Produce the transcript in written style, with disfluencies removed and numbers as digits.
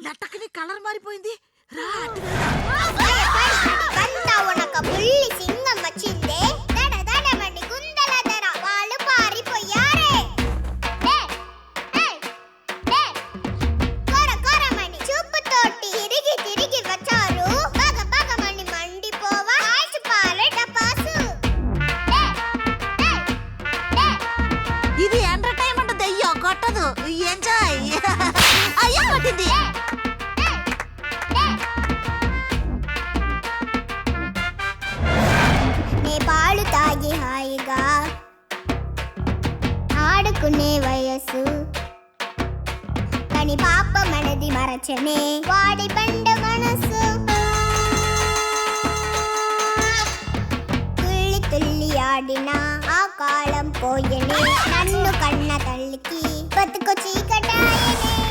లట్టకని colour మారిపోయింది. రా అటు ఒక బుల్లి సింగం వచ్చిందే. దడ దడమని గుందల ధర వాళ్ళు పారిపోయారే. కొర కొరమని చూపుతోటి తిరిగి తిరిగి వచ్చారు. బగ బగమని మండిపోవా ఆయిస్ పారే టపాసు. ఇది ఎంటర్టైన్మెంట్ దెయ్యో కొట్టదు. ఎంజాయ్. అయ్యో కొట్టింది. నే పాలు తాగి హాయిగా ఆడుకునే వయస్సు కానీ పాప మనది మరచనే వాడి పండ మనసు. తుల్లి తుల్లి ఆడిన ఆ కాలం పోయనే. నన్ను కన్న తల్లికి బతుకు చీకటాయనే.